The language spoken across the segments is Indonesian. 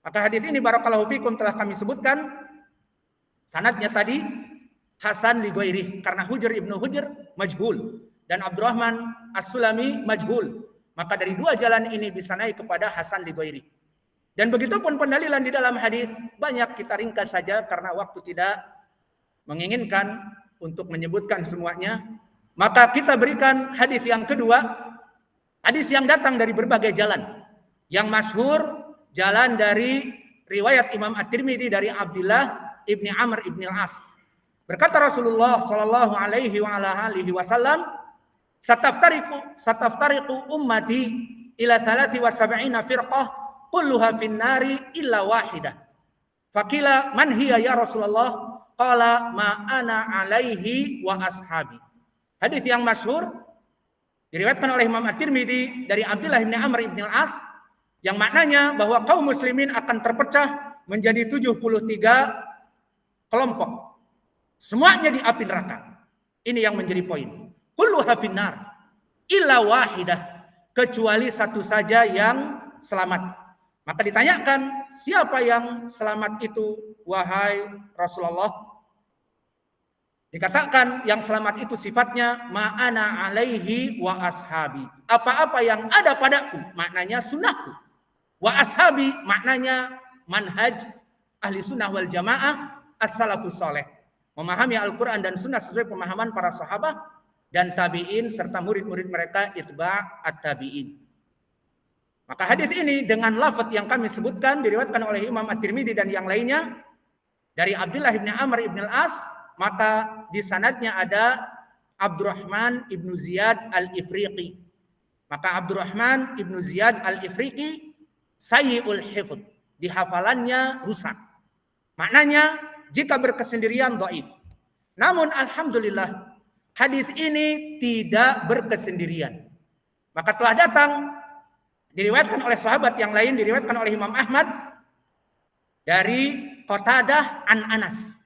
Maka hadis ini barakallahu fikum telah kami sebutkan sanadnya tadi Hasan li ghairi karena Hujr ibnu Hujr majhul dan Abdurrahman As-Sulami majhul. Maka dari dua jalan ini bisa naik kepada Hasan li ghairi. Dan begitupun pendalilan di dalam hadis banyak, kita ringkas saja karena waktu tidak menginginkan untuk menyebutkan semuanya. Maka kita berikan hadis yang kedua, hadis yang datang dari berbagai jalan. Yang masyhur jalan dari riwayat Imam At-Tirmidzi dari Abdullah ibni Amr ibni Al-As. Berkata Rasulullah sallallahu alaihi wa ala alihi wasallam, "Sataftariqu ummati ila 73 firqah, kulluha finnari illa wahidah." Faqila man hiya ya Rasulullah? Qala ma ana alaihi wa ashabi. Hadis yang masyhur diriwayatkan oleh Imam At-Tirmidzi dari Abdullah bin Amr bin Al-As yang maknanya bahwa kaum muslimin akan terpecah menjadi 73 kelompok. Semuanya di api neraka. Ini yang menjadi poin. Kulluha finnar illa wahidah, kecuali satu saja yang selamat. Maka ditanyakan, siapa yang selamat itu wahai Rasulullah? Dikatakan yang selamat itu sifatnya ma'ana alaihi wa ashabi. Apa-apa yang ada padaku, maknanya sunnahku. Wa ashabi maknanya manhaj ahli sunnah wal jamaah as-salafus saleh. Memahami Al-Quran dan sunnah sesuai pemahaman para sahabat dan tabi'in serta murid-murid mereka itba' at-tabi'in. Maka hadis ini dengan lafaz yang kami sebutkan diriwayatkan oleh Imam At-Tirmidzi dan yang lainnya dari Abdullah bin Amr bin Al-As, maka di sanadnya ada Abdurrahman ibnu Ziyad al-Ifriqi. Maka Abdurrahman ibnu Ziyad al-Ifriqi sayyi'ul hifdz, di hafalannya rusak. Maknanya jika berkesendirian dhaif. Namun alhamdulillah hadis ini tidak berkesendirian. Maka telah datang diriwayatkan oleh sahabat yang lain, diriwayatkan oleh Imam Ahmad dari Qatadah an Anas.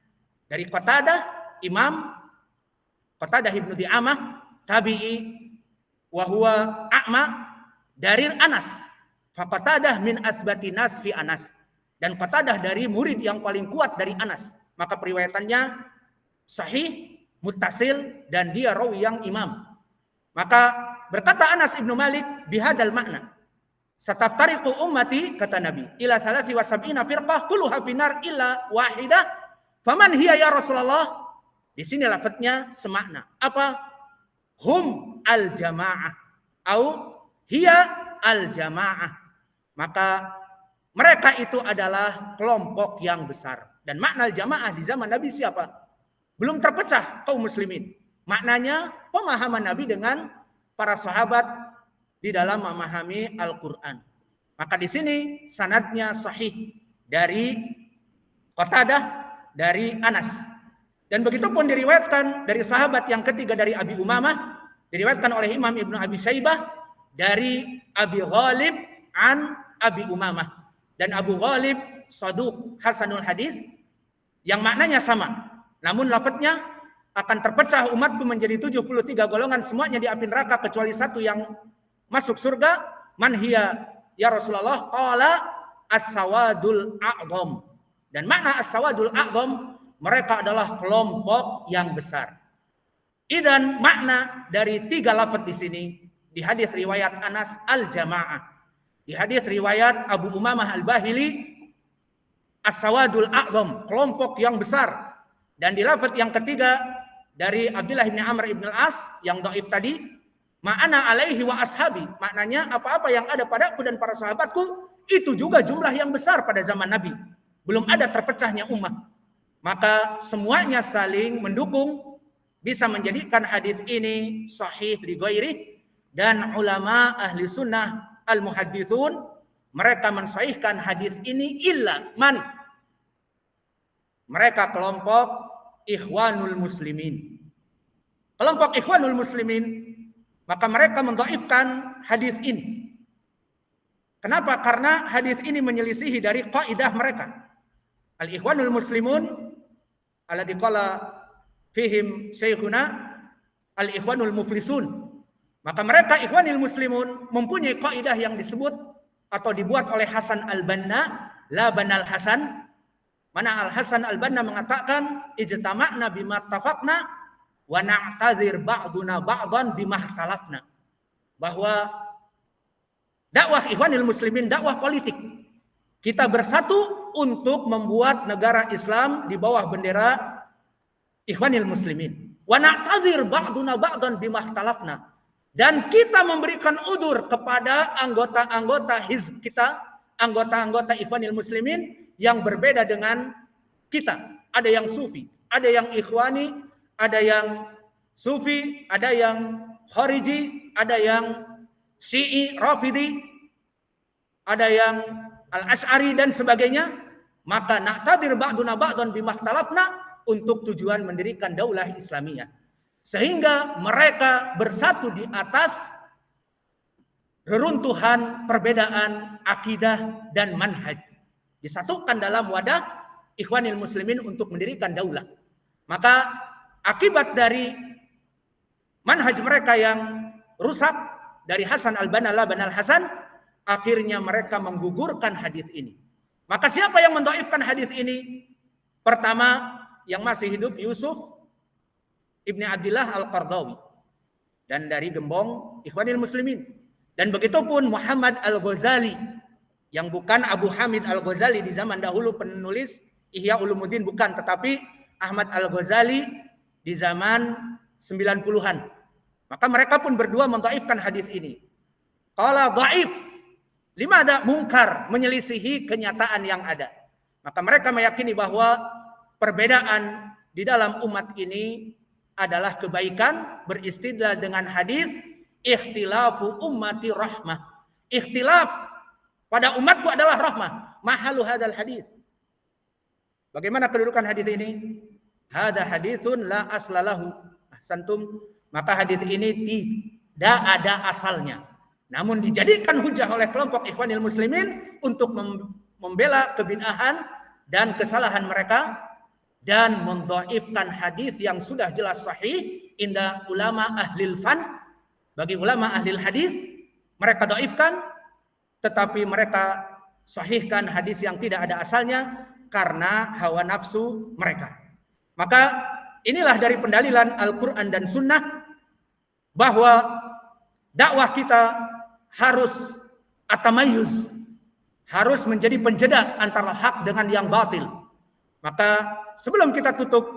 Dari Qatadah, Imam Qatadah ibnu Di'amah, tabi'i wa huwa a'ma, dari Anas. Fa Qatadah min asbati nas fi Anas. Dan Qatadah dari murid yang paling kuat dari Anas. Maka periwayatannya sahih, muttasil, dan dia rawi yang imam. Maka berkata Anas ibnu Malik bihadal makna. Sataftariqu ummati, kata Nabi, ila 73 firqah kulluha finar illa wahidah. Faman hiya ya Rasulullah? Di sini lafadznya semakna. Apa? Hum al-jamaah. Au hiya al-jamaah. Maka mereka itu adalah kelompok yang besar. Dan makna jamaah di zaman Nabi siapa? Belum terpecah kaum muslimin. Maknanya pemahaman Nabi dengan para sahabat di dalam memahami Al-Quran. Maka di sini sanadnya sahih dari Qatadah, dari Anas. Dan begitu pun diriwayatkan dari sahabat yang ketiga dari Abi Umamah, diriwayatkan oleh Imam Ibnu Abi Syaibah dari Abi Ghalib an Abi Umamah. Dan Abu Ghalib saduq hasanul hadis yang maknanya sama. Namun lafadznya akan terpecah umatku menjadi 73 golongan, semuanya di api neraka kecuali satu yang masuk surga. Man hiya ya Rasulullah? Qala as-sawadul a'dham. Dan makna as-sawadul a'dham, mereka adalah kelompok yang besar. Idan makna dari tiga lafaz di sini di hadis riwayat Anas al-jamaah. Di hadis riwayat Abu Umamah al-Bahili as-sawadul a'dham, kelompok yang besar. Dan di lafaz yang ketiga dari Abdullah bin Amr bin Al-As yang dhaif tadi, ma'ana alaihi wa ashabi, maknanya apa-apa yang ada padaku dan para sahabatku, itu juga jumlah yang besar pada zaman Nabi. Belum ada terpecahnya umat. Maka semuanya saling mendukung, bisa menjadikan hadis ini sahih li ghairi. Dan ulama ahli sunnah al-muhaddithun, mereka mensahihkan hadis ini illa man, mereka kelompok Ikhwanul Muslimin. Kelompok Ikhwanul Muslimin, maka mereka mendhaifkan hadis ini. Kenapa? Karena hadis ini menyelisihi dari kaidah mereka. Al-Ikhwanul Muslimun alladzi qala fihim syekhuna al-Ikhwanul Muflisun. Maka mereka Ikhwanul Muslimun mempunyai kaidah yang disebut atau dibuat oleh Hasan al-Banna Laban al-Hasan, mana Al-Hasan Al-Banna mengatakan ijtama'na bima tafaqna wa na'tazir ba'duna ba'dan bima ikhtalafna, bahwa dakwah Ikhwanil Muslimin, dakwah politik, kita bersatu untuk membuat negara Islam di bawah bendera Ikhwanil Muslimin. Wa na'tazir ba'duna ba'dan bima ikhtalafna, dan kita memberikan udzur kepada anggota-anggota hizb kita, anggota-anggota Ikhwanil Muslimin yang berbeda dengan kita. Ada yang sufi, ada yang ikhwani, ada yang sufi, ada yang khariji, ada yang syi'i, rafidi, ada yang al-ash'ari dan sebagainya. Maka na'tadir ba'duna ba'dan bima ikhtalafna, untuk tujuan mendirikan daulah Islamiyah, sehingga mereka bersatu di atas reruntuhan perbedaan akidah dan manhaj, disatukan dalam wadah Ikhwanil Muslimin untuk mendirikan daulah. Maka akibat dari manhaj mereka yang rusak dari Hasan Al-Banna Laban Al-Hasan, akhirnya mereka menggugurkan hadis ini. Maka siapa yang mendhaifkan hadis ini? Pertama, yang masih hidup Yusuf Ibni Abdillah Al-Qardawi, dan dari gembong Ikhwanil Muslimin. Dan begitupun Muhammad Al-Ghazali, yang bukan Abu Hamid Al-Ghazali di zaman dahulu penulis Ihya Ulumuddin, bukan, tetapi Ahmad Al-Ghazali di zaman 90-an. Maka mereka pun berdua mendhaifkan hadis ini. Qala dhaif, limada mungkar, menyelisihi kenyataan yang ada. Maka mereka meyakini bahwa perbedaan di dalam umat ini adalah kebaikan, beristidlal dengan hadis ikhtilafu ummati rahmah. Ikhtilaf pada umatku adalah rahmah. Mahalu hadal hadis. Bagaimana kedudukan hadis ini? Hada haditsun la aslalahu. Ahsantum. Maka hadis ini tidak ada asalnya, namun dijadikan hujah oleh kelompok Ikhwanil Muslimin untuk membela kebid'ahan dan kesalahan mereka, dan mendhaifkan hadis yang sudah jelas sahih inda ulama ahlil fan. Bagi ulama ahlil hadis, mereka dhaifkan, tetapi mereka sahihkan hadis yang tidak ada asalnya karena hawa nafsu mereka. Maka inilah dari pendalilan Al-Quran dan Sunnah bahwa dakwah kita harus atamayuz, harus menjadi penjeda antara hak dengan yang batil. Maka sebelum kita tutup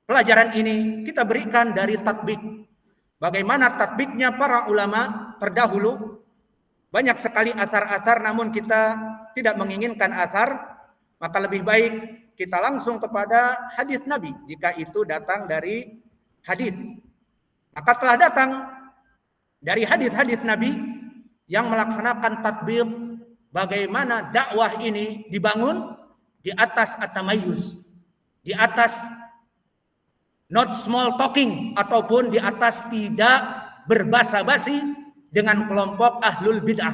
pelajaran ini, kita berikan dari tatbik. Bagaimana tatbiknya para ulama terdahulu. Banyak sekali asar-asar, namun kita tidak menginginkan asar. Maka lebih baik kita langsung kepada hadis Nabi, jika itu datang dari hadis. Maka telah datang dari hadis-hadis Nabi yang melaksanakan tatbik, bagaimana dakwah ini dibangun di atas atamayuz, di atas not small talking, ataupun di atas tidak berbasa-basi dengan kelompok ahlul bid'ah.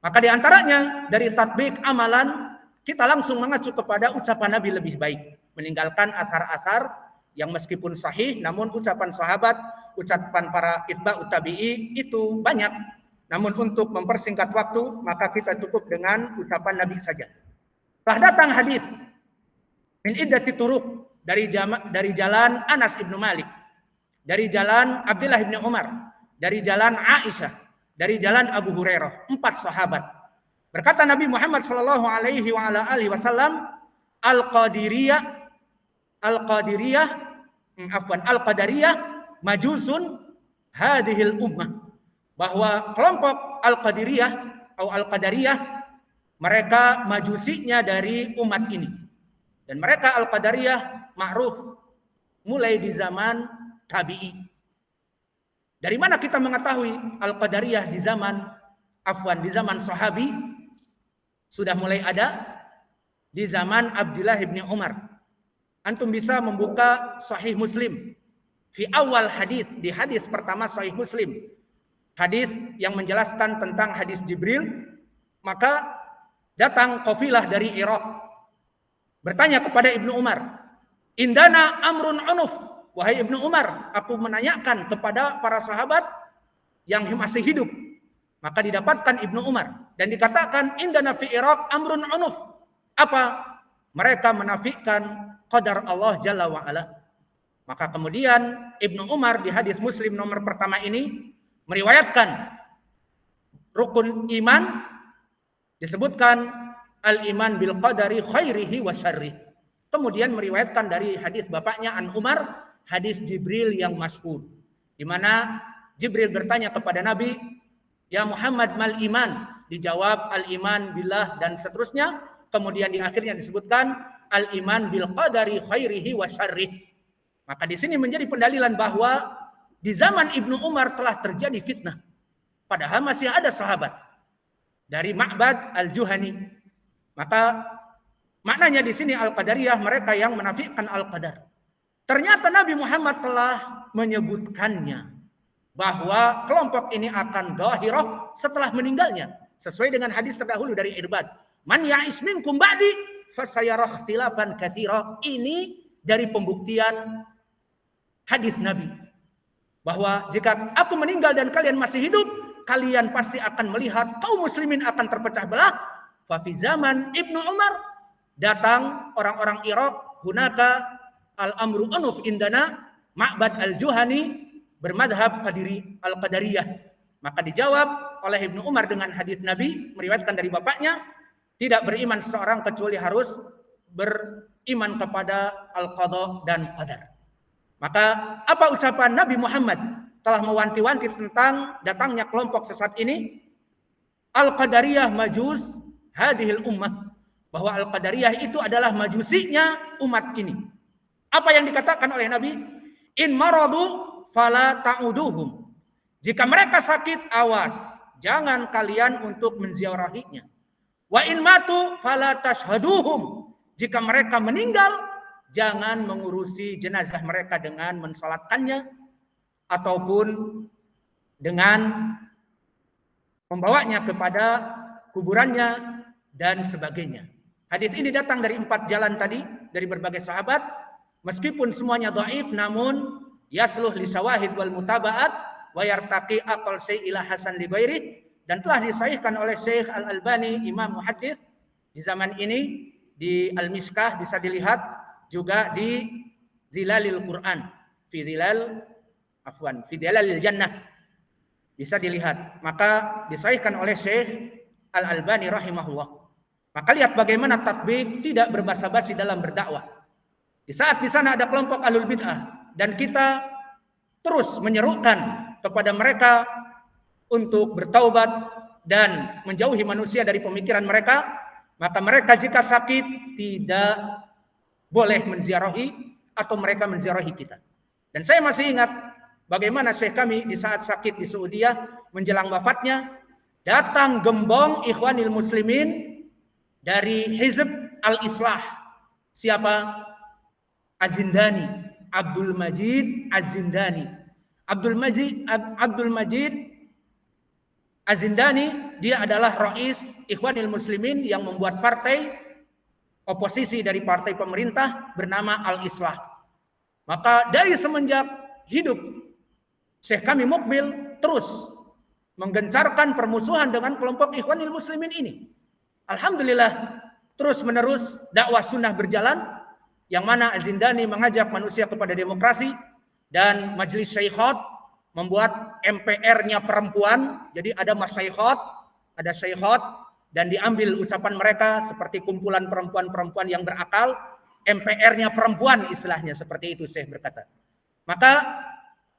Maka di antaranya dari tatbik amalan, kita langsung mengacu kepada ucapan Nabi lebih baik, meninggalkan asar-asar yang meskipun sahih, namun ucapan sahabat, ucapan para itba'ut tabi'i itu banyak. Namun untuk mempersingkat waktu, maka kita cukup dengan ucapan Nabi saja. Telah datang hadis min iddati turuq, dari jalan Anas ibnu Malik, dari jalan Abdullah ibnu Umar, dari jalan Aisyah, dari jalan Abu Hurairah, 4 sahabat. Berkata Nabi Muhammad sallallahu alaihi wa ala alihi wasallam, Al-Qadariyah majusun hadhil ummah, bahwa kelompok Al-Qadariyah atau Al-Qadariyah mereka majusinya dari umat ini. Dan mereka Al-Qadariyah ma'ruf mulai di zaman tabi'i. Dari mana kita mengetahui Al-Qadariyah di zaman sahabi? Sudah mulai ada di zaman Abdullah bin Umar. Antum bisa membuka Sahih Muslim. Di awal hadis, di hadis pertama Sahih Muslim, hadis yang menjelaskan tentang hadis Jibril, maka datang kafilah dari Irak bertanya kepada Ibnu Umar, indana amrun unuf, wahai Ibnu Umar, aku menanyakan kepada para sahabat yang masih hidup, Maka didapatkan Ibnu Umar dan dikatakan indana fi Iraq amrun unuf. Apa? Mereka menafikan qadar Allah Jalla wa Ala. Maka kemudian Ibnu Umar di hadis Muslim nomor pertama ini meriwayatkan rukun iman, disebutkan al-iman bil qadari khairihi wa syarrih. Kemudian meriwayatkan dari hadis bapaknya An Umar, hadis Jibril yang masyhur, di mana Jibril bertanya kepada Nabi, "Ya Muhammad, mal iman?" Dijawab al-iman billah dan seterusnya. Kemudian di akhirnya disebutkan al-iman bil qadari khairihi wa syarrih. Maka di sini menjadi pendalilan bahwa di zaman Ibnu Umar telah terjadi fitnah. Padahal masih ada sahabat dari Ma'bad al-Juhani. Maka maknanya di sini al-qadariyah mereka yang menafikan al-qadar. Ternyata Nabi Muhammad telah menyebutkannya bahwa kelompok ini akan dhahirah setelah meninggalnya, sesuai dengan hadis terdahulu dari Irbad. Man ya'is minkum ba'di fasayara ikhtilafan katsira. Ini dari pembuktian hadis Nabi bahwa jika aku meninggal dan kalian masih hidup, kalian pasti akan melihat kaum muslimin akan terpecah belah. Fa fi zaman Ibnu Umar datang orang-orang Irak, hunaka al-amru unuf indana Ma'bad al-Juhani bermadhab al-qadariyah. Maka dijawab oleh Ibnu Umar dengan hadis Nabi meriwayatkan dari bapaknya, tidak beriman seseorang kecuali harus beriman kepada al-qada dan qadar. Maka apa ucapan Nabi Muhammad telah mewanti-wanti tentang datangnya kelompok sesat ini? Al-qadariyah majus hadhil ummah, bahwa al-qadariyah itu adalah majusinya umat ini. Apa yang dikatakan oleh Nabi? In maradu fala ta'uduhum. Jika mereka sakit, awas, jangan kalian untuk menziarahinya. Wa in matu fala tashhaduhum. Jika mereka meninggal, jangan mengurusi jenazah mereka dengan mensalatkannya ataupun dengan membawanya kepada kuburannya dan sebagainya. Hadis ini datang dari 4 jalan tadi, dari berbagai sahabat. Meskipun semuanya dhaif, namun yasluh li syawahid wal mutaba'at wa yartaqi aqal syai' ila hasan li ghairi, dan telah disahihkan oleh Syekh Al-Albani, imam muhaddits di zaman ini, di Al-Mishkah bisa dilihat, juga di Zilalil Quran, fi Zilalil Jannah bisa dilihat. Maka disahihkan oleh Syekh Al-Albani rahimahullah. Maka lihat bagaimana tatbik tidak berbasa-basi dalam berdakwah. Di saat di sana ada kelompok ahlul bid'ah dan kita terus menyerukan kepada mereka untuk bertaubat dan menjauhi manusia dari pemikiran mereka, maka mereka jika sakit tidak boleh menziarahi atau mereka menziarahi kita. Dan saya masih ingat bagaimana syekh kami di saat sakit di Saudi menjelang wafatnya, datang gembong Ikhwanil Muslimin dari Hizb Al-Islah. Siapa? Az-Zindani, Abdul Majid Az-Zindani. Abdul Majid Az-Zindani, dia adalah Rais Ikhwanil Muslimin yang membuat partai oposisi dari partai pemerintah bernama Al-Islah. Maka dari semenjak hidup Syekh kami Mukbil terus menggencarkan permusuhan dengan kelompok Ikhwanil Muslimin ini. Alhamdulillah terus menerus dakwah sunnah berjalan, yang mana Az-Zindani mengajak manusia kepada demokrasi, dan majelis syaikhat membuat MPR-nya perempuan. Jadi ada masyaikhat, ada syaikhat, dan diambil ucapan mereka seperti kumpulan perempuan-perempuan yang berakal. MPR-nya perempuan istilahnya, seperti itu Syekh berkata. Maka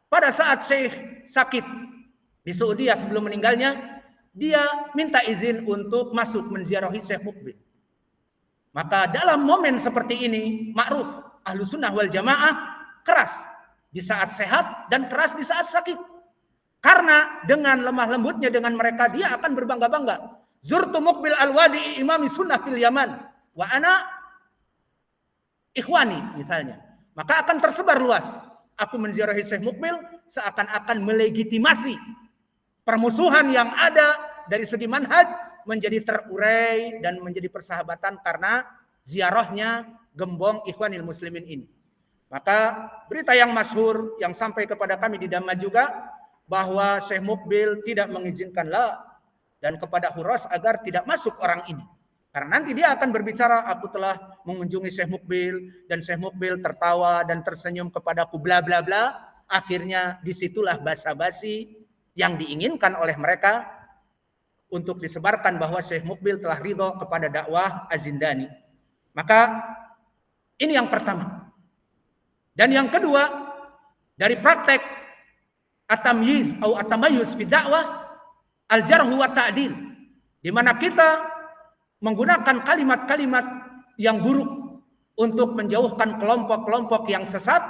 pada saat Syekh sakit di Saudi sebelum meninggalnya, dia minta izin untuk masuk menziarahi Syekh Mukbil. Maka dalam momen seperti ini, ma'ruf ahlu sunnah wal jamaah keras di saat sehat dan keras di saat sakit. Karena dengan lemah lembutnya dengan mereka, dia akan berbangga-bangga. Zurtu Mukbil al-Wadi imami sunnah fil Yaman wa ana ikhwani misalnya. Maka akan tersebar luas. Aku menziarahi Syekh Mukbil seakan-akan melegitimasi permusuhan yang ada dari segi manhaj menjadi terurai dan menjadi persahabatan karena ziarahnya gembong Ikhwanil Muslimin ini. Maka berita yang masyhur yang sampai kepada kami di Damma juga bahwa Syekh Mukbil tidak mengizinkan dan kepada Huras agar tidak masuk orang ini. Karena nanti dia akan berbicara, aku telah mengunjungi Syekh Mukbil dan Syekh Mukbil tertawa dan tersenyum kepadaku bla bla bla. Akhirnya disitulah basa-basi yang diinginkan oleh mereka untuk disebarkan bahwa Syekh Mukbil telah ridho kepada dakwah Az-Zindani. Maka ini yang pertama. Dan yang kedua, dari praktek at-tamyiz atau at-tamayyuz fi dakwah al-jarh wa ta'dil, di mana kita menggunakan kalimat-kalimat yang buruk untuk menjauhkan kelompok-kelompok yang sesat.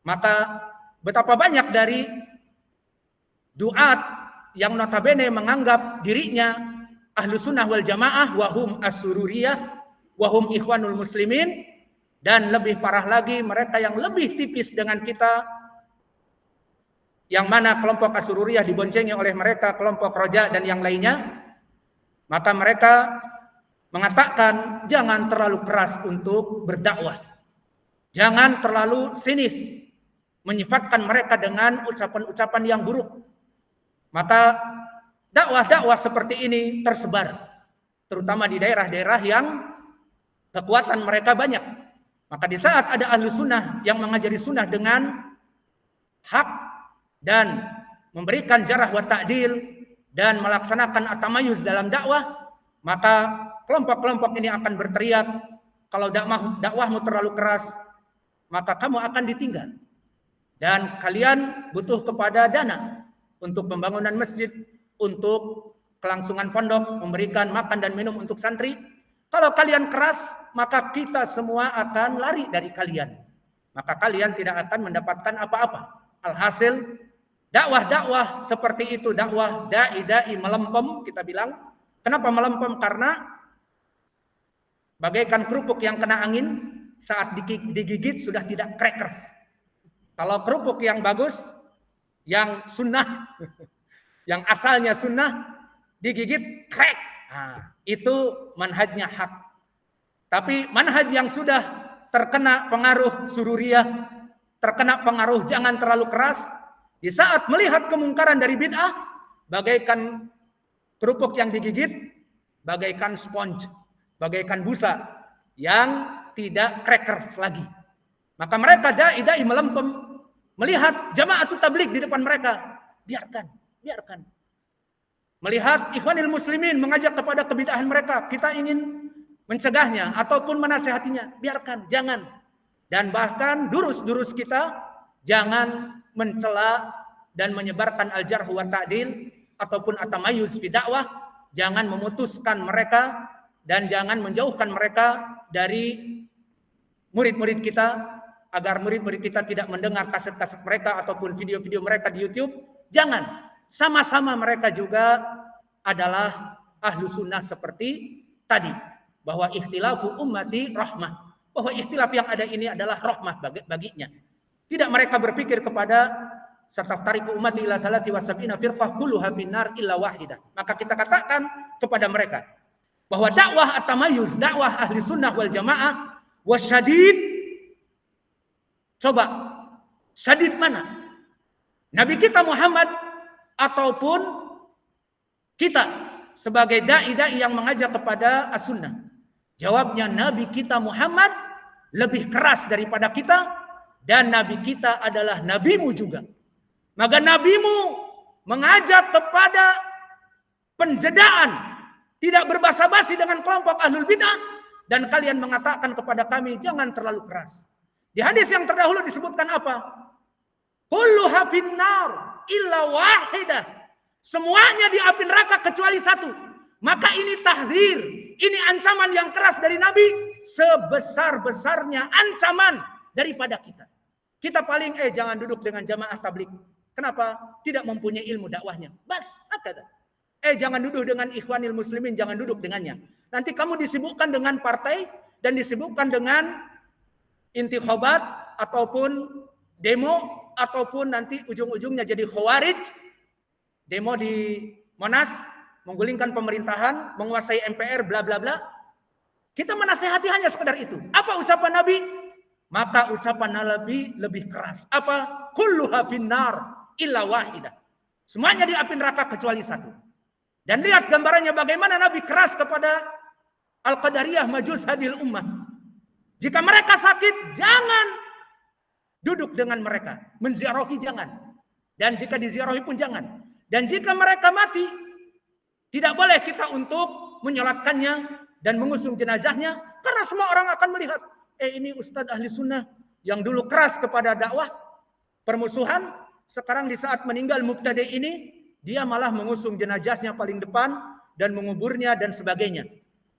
Maka betapa banyak dari duat yang notabene menganggap dirinya ahlu sunnah wal jamaah, wahum as-sururiyah, wahum ikhwanul muslimin, dan lebih parah lagi mereka yang lebih tipis dengan kita, yang mana kelompok Asururiyah diboncengi oleh mereka, kelompok Roja dan yang lainnya. Maka mereka mengatakan jangan terlalu keras untuk berdakwah, jangan terlalu sinis menyifatkan mereka dengan ucapan-ucapan yang buruk. Maka dakwah-dakwah seperti ini tersebar, terutama di daerah-daerah yang kekuatan mereka banyak. Maka di saat ada ahlu sunnah yang mengajari sunnah dengan hak dan memberikan jarah wa ta'dil dan melaksanakan at-tamayuz dalam dakwah, maka kelompok-kelompok ini akan berteriak, kalau dakwahmu terlalu keras, maka kamu akan ditinggal. Dan kalian butuh kepada dana untuk pembangunan masjid, untuk kelangsungan pondok, memberikan makan dan minum untuk santri. Kalau kalian keras, maka kita semua akan lari dari kalian. Maka kalian tidak akan mendapatkan apa-apa. Alhasil, dakwah-dakwah seperti itu, dakwah dai-dai melempem, kita bilang. Kenapa melempem? Karena bagaikan kerupuk yang kena angin, saat digigit sudah tidak crackers. Kalau kerupuk yang bagus, yang sunnah, yang asalnya sunnah, digigit crack. Nah, itu manhajnya hak. Tapi manhaj yang sudah terkena pengaruh sururiyah, terkena pengaruh jangan terlalu keras, di saat melihat kemungkaran dari bid'ah, bagaikan kerupuk yang digigit, bagaikan sponge, bagaikan busa yang tidak crackers lagi. Maka mereka dai-dai melempem, melihat jama'atut tabligh di depan mereka, biarkan. Melihat ikhwanil muslimin mengajak kepada kebid'ahan mereka, kita ingin mencegahnya ataupun menasihatinya, biarkan, jangan. Dan bahkan durus-durus kita jangan mencela dan menyebarkan al-jarh wa ta'dil ataupun at-tamayyuz fi dakwah, jangan memutuskan mereka dan jangan menjauhkan mereka dari murid-murid kita, agar murid-murid kita tidak mendengar kaset-kaset mereka ataupun video-video mereka di YouTube. Jangan. Sama-sama mereka juga adalah ahlu sunnah seperti tadi, bahwa ikhtilafu ummati rahmah, bahwa ikhtilaf yang ada ini adalah rahmah baginya. Tidak mereka berpikir kepada sataftariqu ummati ila salati wa sab'ina firqah kulluha finnar illa wahidah. Maka kita katakan kepada mereka bahwa dakwah at-tamayyuz, dakwah ahli sunnah wal jamaah wasyadid. Coba syadid mana? Nabi kita Muhammad ataupun kita sebagai dai-dai yang mengajak kepada as-sunnah? Jawabnya, Nabi kita Muhammad lebih keras daripada kita, dan Nabi kita adalah nabimu juga. Maka nabimu mengajak kepada penjedaan, tidak berbasa-basi dengan kelompok ahlul bid'ah, dan kalian mengatakan kepada kami jangan terlalu keras. Di hadis yang terdahulu disebutkan apa? Kulluha finnar illa wahidah. Semuanya di api neraka kecuali satu. Maka ini tahdzir, ini ancaman yang keras dari Nabi, sebesar-besarnya ancaman daripada kita. Kita paling jangan duduk dengan jamaah tabligh. Kenapa? Tidak mempunyai ilmu dakwahnya. Bas, kata. Jangan duduk dengan ikhwanil muslimin, jangan duduk dengannya. Nanti kamu disibukkan dengan partai dan disibukkan dengan intikhabat ataupun demo, ataupun nanti ujung-ujungnya jadi khawarij, demo di Monas, menggulingkan pemerintahan, menguasai MPR, bla bla bla. Kita menasihati hanya sekedar itu. Apa ucapan Nabi? Maka ucapan Nabi lebih keras. Apa? Kulluha finnar illa wahidah. Semuanya di api neraka kecuali satu. Dan lihat gambarannya bagaimana Nabi keras kepada Al-Qadariyah Majus hadil ummah. Jika mereka sakit, jangan duduk dengan mereka. Menziarahi jangan. Dan jika diziarahi pun jangan. Dan jika mereka mati, tidak boleh kita untuk menyolatkannya dan mengusung jenazahnya. Karena semua orang akan melihat. Ini Ustadz ahli sunnah yang dulu keras kepada dakwah permusuhan. Sekarang di saat meninggal mubtadi ini, dia malah mengusung jenazahnya paling depan dan menguburnya dan sebagainya.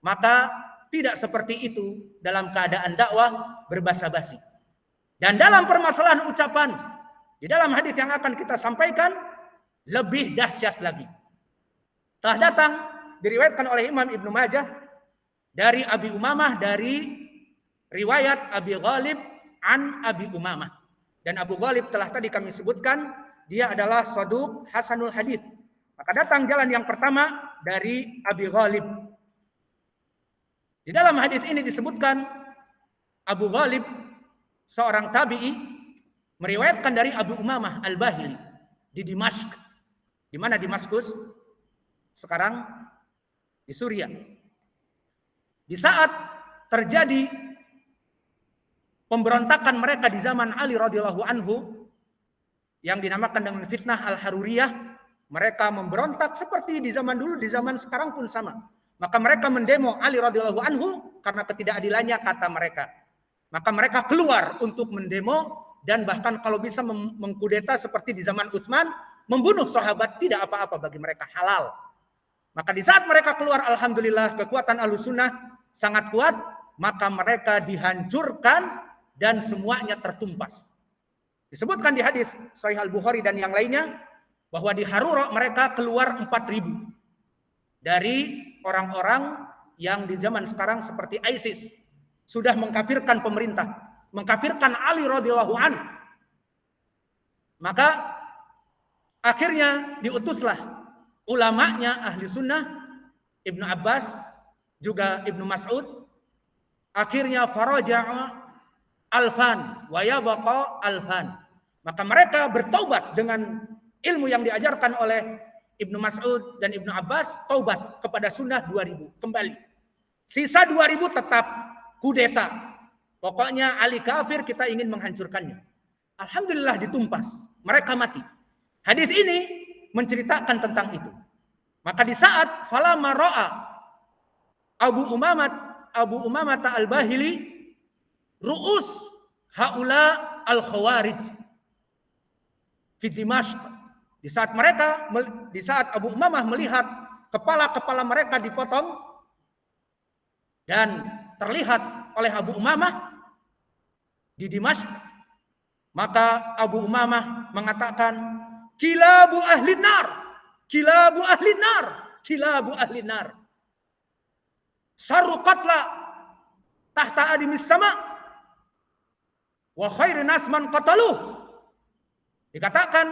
Maka tidak seperti itu dalam keadaan dakwah berbasa-basi. Dan dalam permasalahan ucapan, di dalam hadis yang akan kita sampaikan, lebih dahsyat lagi. Telah datang, diriwayatkan oleh Imam Ibnu Majah, dari Abi Umamah, dari riwayat Abi Ghalib an Abi Umamah. Dan Abu Ghalib telah tadi kami sebutkan, dia adalah saduq hasanul hadis. Maka datang jalan yang pertama dari Abi Ghalib. Di dalam hadis ini disebutkan Abu Ghalib, seorang tabi'i, meriwayatkan dari Abu Umamah Al-Bahili di Dimashq. Di mana Damaskus? Sekarang di Suriah. Di saat terjadi pemberontakan mereka di zaman Ali radhiyallahu anhu yang dinamakan dengan fitnah Al-Haruriyah, mereka memberontak seperti di zaman dulu, di zaman sekarang pun sama. Maka mereka mendemo Ali radhiyallahu anhu karena ketidakadilannya kata mereka. Maka mereka keluar untuk mendemo dan bahkan kalau bisa mengkudeta seperti di zaman Utsman, membunuh sahabat tidak apa-apa bagi mereka, halal. Maka di saat mereka keluar, alhamdulillah kekuatan Ahlussunnah sangat kuat, maka mereka dihancurkan dan semuanya tertumpas. Disebutkan di hadis Sahih Al-Bukhari dan yang lainnya bahwa di Harura mereka keluar 4.000 dari orang-orang yang di zaman sekarang seperti ISIS sudah mengkafirkan pemerintah, mengkafirkan Ali radhiyallahu anhu. Maka akhirnya diutuslah ulamanya ahli sunnah, Ibnu Abbas, juga Ibnu Mas'ud. Akhirnya faraja'a alfan wa yabqa alfan. Maka mereka bertaubat dengan ilmu yang diajarkan oleh Ibnu Mas'ud dan Ibnu Abbas, taubat kepada sunnah 2.000 kembali. Sisa 2.000 tetap kudeta. Pokoknya Ali kafir, kita ingin menghancurkannya. Alhamdulillah ditumpas, mereka mati. Hadis ini menceritakan tentang itu. Maka di saat falamma ra'a Abu Umamah Al-Bahili ru'us haula al-khawarij fi Dimashq. Di saat Abu Umamah melihat kepala-kepala mereka dipotong dan terlihat oleh Abu Umamah di Dimashq, maka Abu Umamah mengatakan, kilabu ahli nar, kilabu ahli nar, kilabu ahli nar. Syarru qatla tahta adimis sama wa khairu nas man qataluh. Dikatakan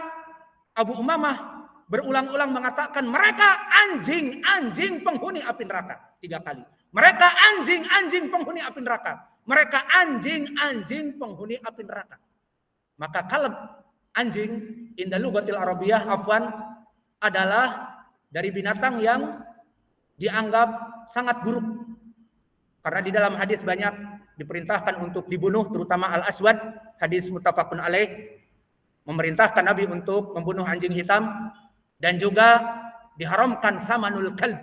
Abu Umamah berulang-ulang mengatakan mereka anjing-anjing penghuni api neraka 3 kali. Mereka anjing-anjing penghuni api neraka. Mereka anjing-anjing penghuni api neraka. Maka kalb anjing inda lughatil arabiyah afwan adalah dari binatang yang dianggap sangat buruk. Karena di dalam hadis banyak diperintahkan untuk dibunuh, terutama Al-Aswad, hadis muttafaqun alaih, memerintahkan Nabi untuk membunuh anjing hitam, dan juga diharamkan samanul kalb,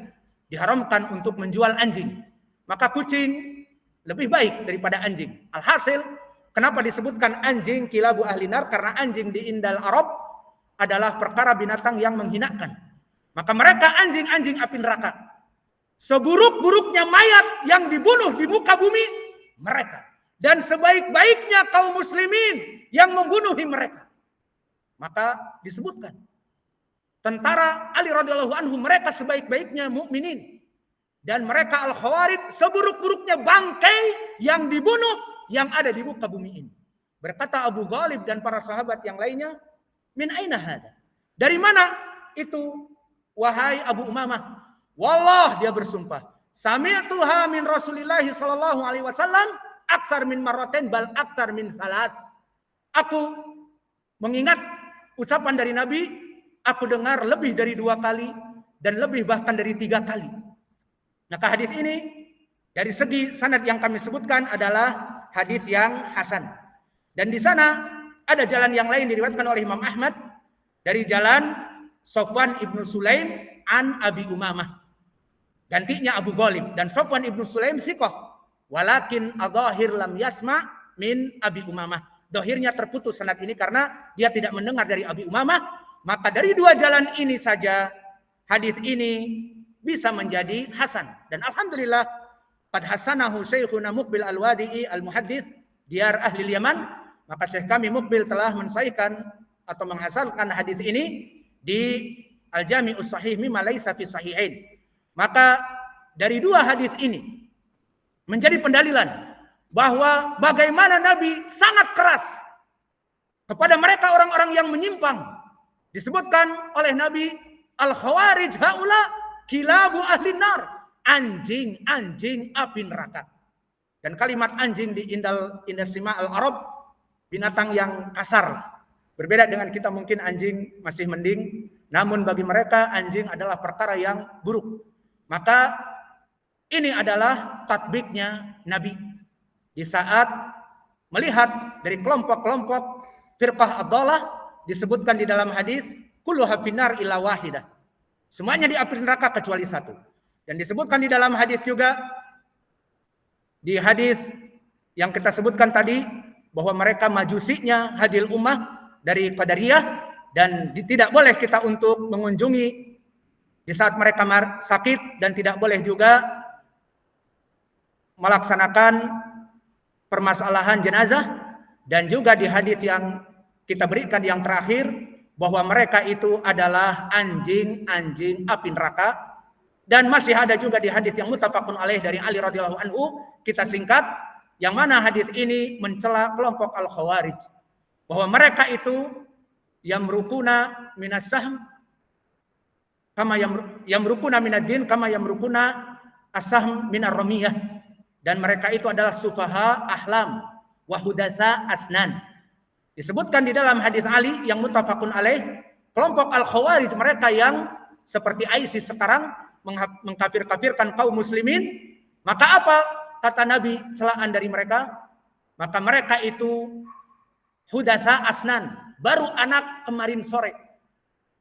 diharamkan untuk menjual anjing. Maka kucing lebih baik daripada anjing. Alhasil, kenapa disebutkan anjing kilabu ahli nar? Karena anjing di indal Arab adalah perkara binatang yang menghinakan. Maka mereka anjing-anjing api neraka. Seburuk-buruknya mayat yang dibunuh di muka bumi, mereka. Dan sebaik-baiknya kaum muslimin yang membunuhi mereka. Maka disebutkan tentara Ali radhiyallahu anhu mereka sebaik-baiknya mukminin, dan mereka al-khawarij seburuk-buruknya bangkai yang dibunuh yang ada di muka bumi ini. Berkata Abu Ghalib dan para sahabat yang lainnya, min aina hada? Dari mana itu wahai Abu Umamah? Wallah, dia bersumpah, sami'tuha min Rasulillah sallallahu alaihi wasallam aktsar min marratain bal aktsar min salat. Aku mengingat ucapan dari Nabi, aku dengar lebih dari 2 kali dan lebih bahkan dari 3 kali. Maka hadis ini dari segi sanad yang kami sebutkan adalah hadis yang hasan. Dan di sana ada jalan yang lain diriwayatkan oleh Imam Ahmad dari jalan Sofwan ibnu Sulaim an Abi Umamah. Gantinya Abu Ghalib. Dan Sofwan ibnu Sulaim thiqah. Walakin adhahir lam yasma min Abi Umamah. Dohirnya terputus sanad ini karena dia tidak mendengar dari Abi Umamah. Maka dari 2 jalan ini saja hadis ini bisa menjadi hasan. Dan alhamdulillah qad hasanahu Syekhuna Muqbil Al-Wadi'i Al-Muhaddits Diyar Ahli Yaman. Maka Syekh kami Muqbil telah mensahihkan atau menghasankan hadis ini di Al-Jami'us Sahih mimma laisa fi sahihain. Maka dari 2 hadis ini menjadi pendalilan bahwa bagaimana Nabi sangat keras kepada mereka orang-orang yang menyimpang. Disebutkan oleh Nabi, al-khawarij haula kilabu ahli nar, anjing-anjing api neraka. Dan kalimat anjing di Indasima al-Arab, binatang yang kasar. Berbeda dengan kita mungkin anjing masih mending, namun bagi mereka anjing adalah perkara yang buruk. Maka ini adalah tatbiknya Nabi di saat melihat dari kelompok-kelompok firqah ad-dhalah. Disebutkan di dalam hadis kulluha finnar illa wahidah. Semuanya di api neraka kecuali 1. Dan disebutkan di dalam hadis juga, di hadis yang kita sebutkan tadi, bahwa mereka majusinya hadil ummah dari Qadariyah, dan tidak boleh kita untuk mengunjungi di saat mereka sakit, dan tidak boleh juga melaksanakan permasalahan jenazah. Dan juga di hadis yang kita berikan yang terakhir, bahwa mereka itu adalah anjing-anjing api neraka. Dan masih ada juga di hadis yang muttafaqun alaih dari Ali radhiyallahu anhu, kita singkat, yang mana hadis ini mencela kelompok al-khawarij, bahwa mereka itu yamrukuna minas sahm kama yamrukuna minad din kama yamrukuna as-sahm minar ramiyah. Dan mereka itu adalah sufaha ahlam wa hudatsa asnan. Disebutkan di dalam hadis Ali yang muttafaqun alaih, kelompok al-khawarij, mereka yang seperti ISIS sekarang mengkafir-kafirkan kaum muslimin. Maka apa kata Nabi celaan dari mereka? Maka mereka itu hudatsa asnan, baru anak kemarin sore.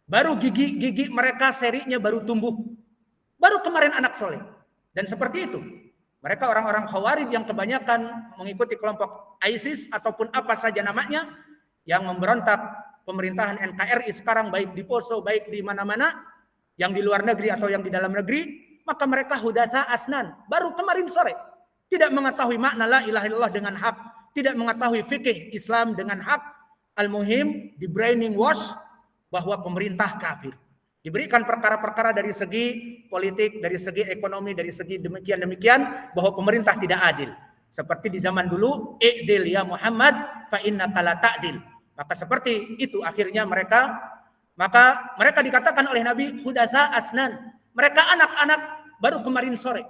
Baru gigi mereka serinya baru tumbuh. Baru kemarin anak soleh. Dan seperti itu. Mereka orang-orang khawarij yang kebanyakan mengikuti kelompok ISIS ataupun apa saja namanya, yang memberontak pemerintahan NKRI sekarang, baik di Poso, baik di mana-mana, yang di luar negeri atau yang di dalam negeri. Maka mereka hudatsa asnan, baru kemarin sore, tidak mengetahui makna la ilaha illallah dengan hak, tidak mengetahui fikih Islam dengan hak. Al-muhim di braining wash bahwa pemerintah kafir. Diberikan perkara-perkara dari segi politik, dari segi ekonomi, dari segi demikian-demikian, bahwa pemerintah tidak adil. Seperti di zaman dulu, i'dil ya Muhammad fa innaka la ta'dil. Maka seperti itu akhirnya mereka dikatakan oleh Nabi hudatsa asnan. Mereka anak-anak baru kemarin sore.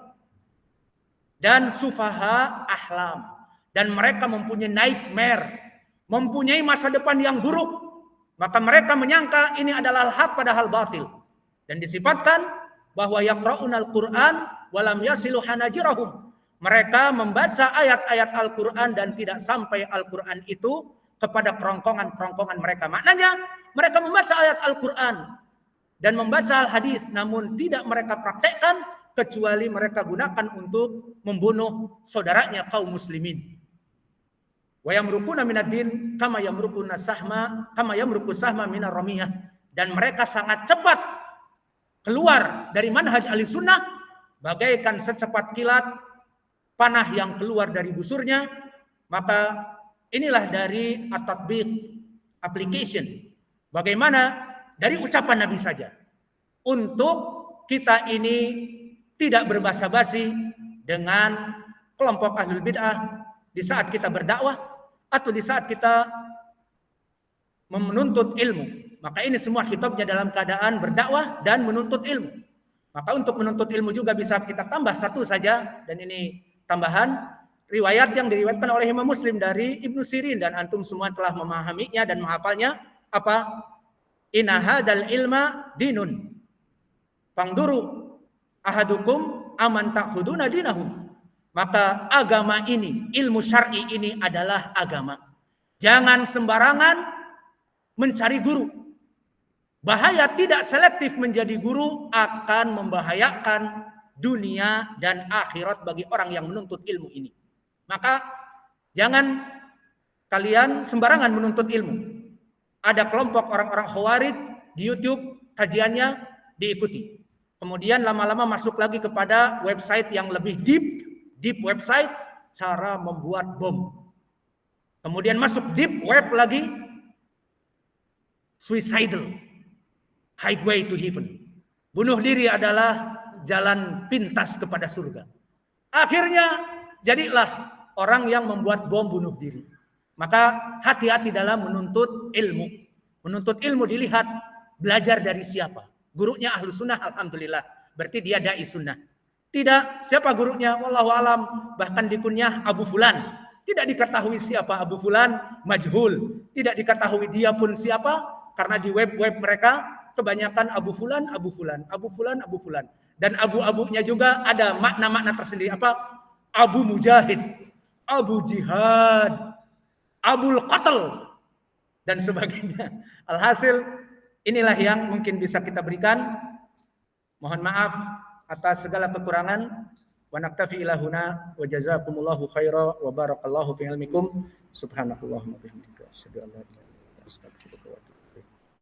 Dan sufaha ahlam. Dan mereka mempunyai nightmare, mempunyai masa depan yang buruk. Maka mereka menyangka ini adalah hak padahal batil. Dan disifatkan bahwa yaqra'unal Qur'an walam yasilu hanajirahum. Mereka membaca ayat-ayat Al-Qur'an dan tidak sampai Al-Qur'an itu kepada kerongkongan-kerongkongan mereka. Maknanya mereka membaca ayat Al-Qur'an dan membaca al-hadis, namun tidak mereka praktekkan kecuali mereka gunakan untuk membunuh saudaranya kaum muslimin. Wa yamrukuna minad din kama yamrukuna sahma kama yamruku sahma minar ramiyah. Dan mereka sangat cepat keluar dari manhaj ahli sunnah bagaikan secepat kilat panah yang keluar dari busurnya. Maka inilah dari at-tatbiq application, bagaimana dari ucapan Nabi saja untuk kita ini tidak berbasa-basi dengan kelompok ahlul bid'ah di saat kita berdakwah atau di saat kita menuntut ilmu. Maka ini semua khitabnya dalam keadaan berdakwah dan menuntut ilmu. Maka untuk menuntut ilmu juga bisa kita tambah satu saja, dan ini tambahan riwayat yang diriwayatkan oleh Imam Muslim dari Ibnu Sirin, dan antum semua telah memahaminya dan menghafalnya. Apa? Inna hadal ilma dinun Fangduru ahadukum aman ta'khuduna dinahum. Maka agama ini, ilmu syar'i ini adalah agama. Jangan sembarangan mencari guru. Bahaya tidak selektif menjadi guru akan membahayakan dunia dan akhirat bagi orang yang menuntut ilmu ini. Maka jangan kalian sembarangan menuntut ilmu. Ada kelompok orang-orang Khawarij di YouTube, kajiannya diikuti. Kemudian lama-lama masuk lagi kepada website yang lebih deep website, cara membuat bom. Kemudian masuk deep web lagi, suicidal, highway to heaven. Bunuh diri adalah jalan pintas kepada surga. Akhirnya jadilah orang yang membuat bom bunuh diri. Maka hati-hati dalam menuntut ilmu. Menuntut ilmu dilihat belajar dari siapa. Gurunya ahlu sunnah, alhamdulillah. Berarti dia dai sunnah. Tidak, siapa gurunya? Wallahu alam. Bahkan dikunyah Abu Fulan. Tidak diketahui siapa Abu Fulan, majhul. Tidak diketahui dia pun siapa. Karena di web-web mereka kebanyakan Abu Fulan, Abu Fulan, Abu Fulan, Abu Fulan. Dan abu-abunya juga ada makna-makna tersendiri. Apa? Abu Mujahid, Abu Jihad, Abul Qatl, dan sebagainya. Alhasil, inilah yang mungkin bisa kita berikan. Mohon maaf atas segala kekurangan. Wa naktafi ila huna wa jazakumullahu khaira wa barakallahu fi ilmikum. Subhanakallahumma wa bihamdika asyhadu an la ilaha illa anta astaghfiruka wa atubu ilaik.